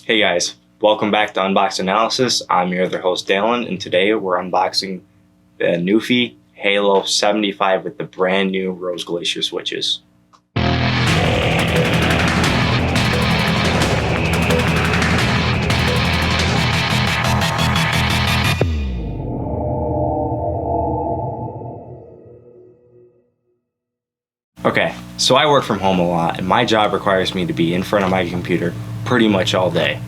Hey guys, welcome back to Unbox Analysis. I'm your other host Dalen, and today we're unboxing the Nuphy Halo 75 with the brand new Rose Glacier switches. Okay, so I work from home a lot, and my job requires me to be in front of my computer pretty much all day.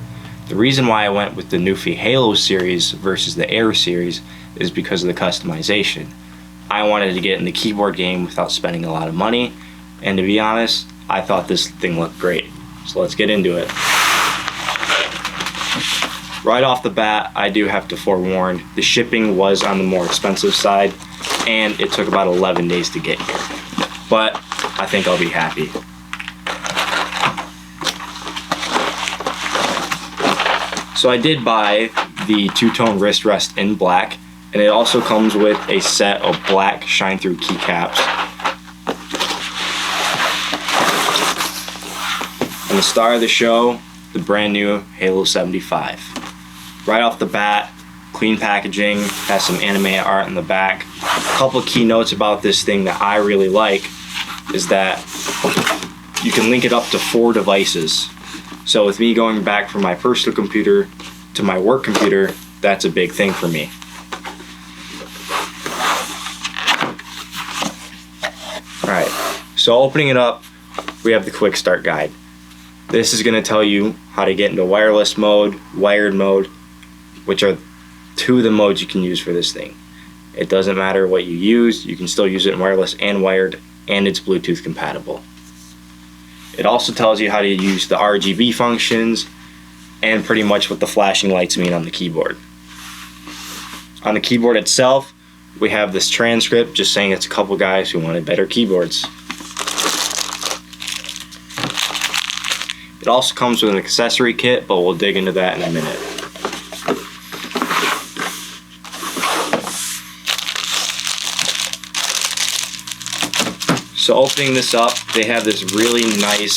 The reason why I went with the Nuphy Halo series versus the Air series is because of the customization. I wanted to get in the keyboard game without spending a lot of money, and to be honest, I thought this thing looked great. So let's get into it. Right off the bat, I do have to forewarn, the shipping was on the more expensive side, and it took about 11 days to get here. But I think I'll be happy. So I did buy the two-tone wrist rest in black, and it also comes with a set of black shine-through keycaps. And the star of the show, the brand new Halo 75. Right off the bat, clean packaging, has some anime art in the back. A couple key notes about this thing that I really like is that you can link it up to 4 devices. So with me going back from my personal computer to my work computer, that's a big thing for me. Alright, so opening it up, we have the quick start guide. This is going to tell you how to get into wireless mode, wired mode, which are 2 of the modes you can use for this thing. It doesn't matter what you use, you can still use it in wireless and wired, and it's Bluetooth compatible. It also tells you how to use the RGB functions and pretty much what the flashing lights mean on the keyboard. On the keyboard itself, we have this transcript just saying it's a couple guys who wanted better keyboards. It also comes with an accessory kit, but we'll dig into that in a minute. So opening this up, they have this really nice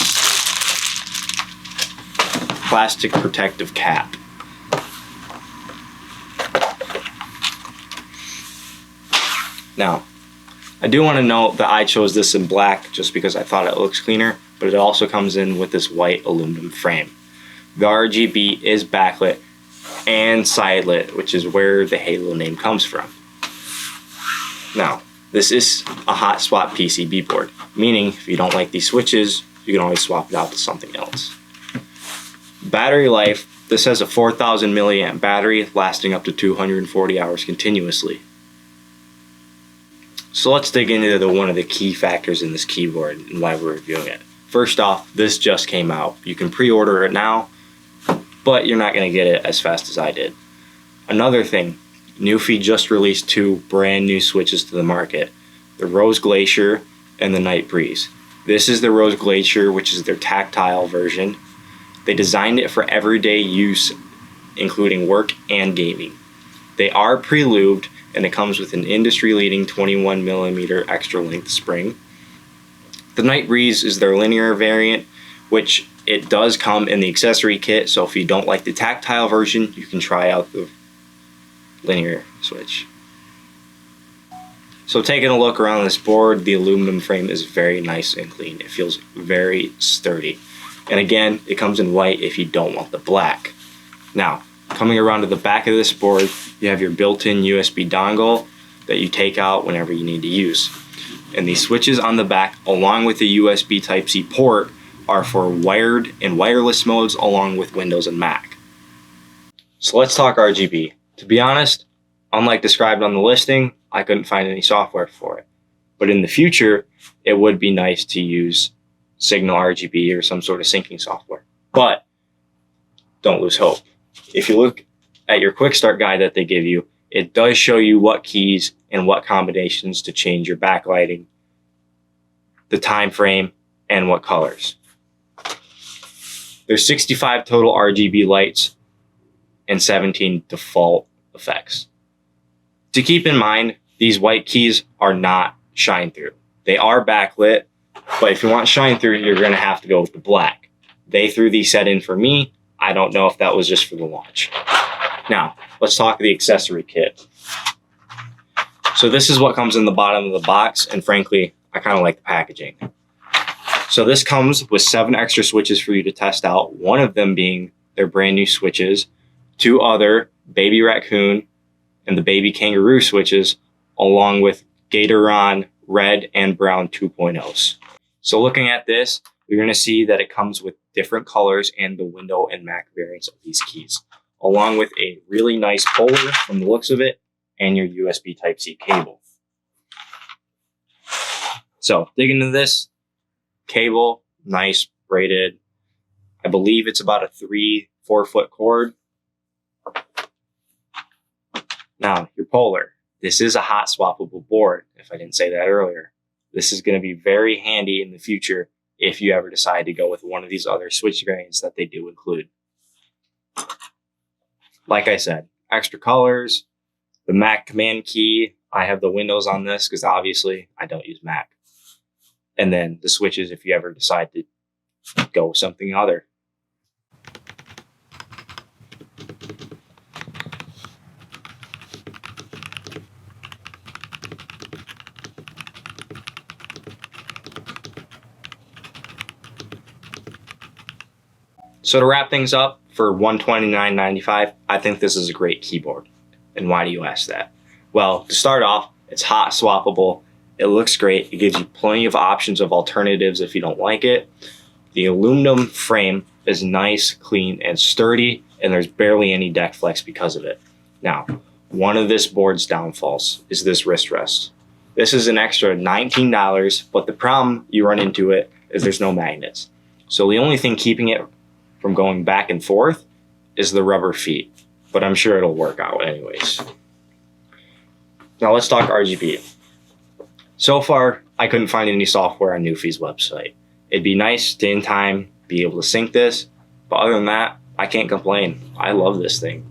plastic protective cap. Now, I do want to note that I chose this in black just because I thought it looks cleaner, but it also comes in with this white aluminum frame. The RGB is backlit and sidelit, which is where the Halo name comes from. Now, this is a hot swap PCB board, meaning if you don't like these switches, you can always swap it out to something else. Battery life, this has a 4,000 milliamp battery lasting up to 240 hours continuously. So let's dig into one of the key factors in this keyboard and why we're reviewing it. First off, this just came out. You can pre-order it now, but you're not going to get it as fast as I did. Another thing, Nuphy just released 2 brand new switches to the market, the Rose Glacier and the Night Breeze. This is the Rose Glacier, which is their tactile version. They designed it for everyday use, including work and gaming. They are pre-lubed, and it comes with an industry-leading 21mm extra length spring. The Night Breeze is their linear variant, which it does come in the accessory kit, so if you don't like the tactile version, you can try out the linear switch. So taking a look around this board, the aluminum frame is very nice and clean. It feels very sturdy. And again, it comes in white if you don't want the black. Now, coming around to the back of this board, you have your built-in USB dongle that you take out whenever you need to use. And these switches on the back, along with the USB Type-C port, are for wired and wireless modes along with Windows and Mac. So let's talk RGB. To be honest, unlike described on the listing, I couldn't find any software for it. But in the future, it would be nice to use Signal RGB or some sort of syncing software. But don't lose hope. If you look at your quick start guide that they give you, it does show you what keys and what combinations to change your backlighting, the time frame, and what colors. There's 65 total RGB lights and 17 default effects. To keep in mind, these white keys are not shine through. They are backlit, but if you want shine through, you're going to have to go with the black. They threw these set in for me. I I don't know if that was just for the launch. Now, let's talk the accessory kit. So this is what comes in the bottom of the box, and frankly, I kind of like the packaging. So this comes with 7 extra switches for you to test out, one of them being their brand new switches, 2 other baby raccoon and the baby kangaroo switches, along with Gatoron red and brown 2.0s. So looking at this, you're going to see that it comes with different colors and the window and Mac variants of these keys, along with a really nice puller from the looks of it and your USB Type-C cable. So dig into this cable, nice braided. I believe it's about a 3-4 foot cord. Now, your polar. This is a hot swappable board, if I didn't say that earlier. This is going to be very handy in the future if you ever decide to go with one of these other switch variants that they do include. Like I said, extra colors, the Mac command key. I have the Windows on this because obviously I don't use Mac. And then the switches if you ever decide to go with something other. So to wrap things up, for $129.95, I think this is a great keyboard. And why do you ask that? Well, to start off, it's hot swappable. It looks great. It gives you plenty of options of alternatives if you don't like it. The aluminum frame is nice, clean, and sturdy, and there's barely any deck flex because of it. Now, one of this board's downfalls is this wrist rest. This is an extra $19, but the problem you run into it is there's no magnets. So the only thing keeping it from going back and forth is the rubber feet, but I'm sure it'll work out anyways. Now let's talk RGB. So far, I couldn't find any software on Nuphy's website. It'd be nice to in time be able to sync this, but other than that, I can't complain. I love this thing.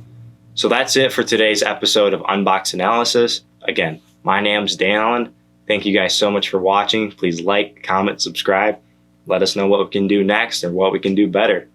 So that's it for today's episode of Unbox Analysis. Again, my name's Dan Allen. Thank you guys so much for watching. Please like, comment, subscribe. Let us know what we can do next and what we can do better.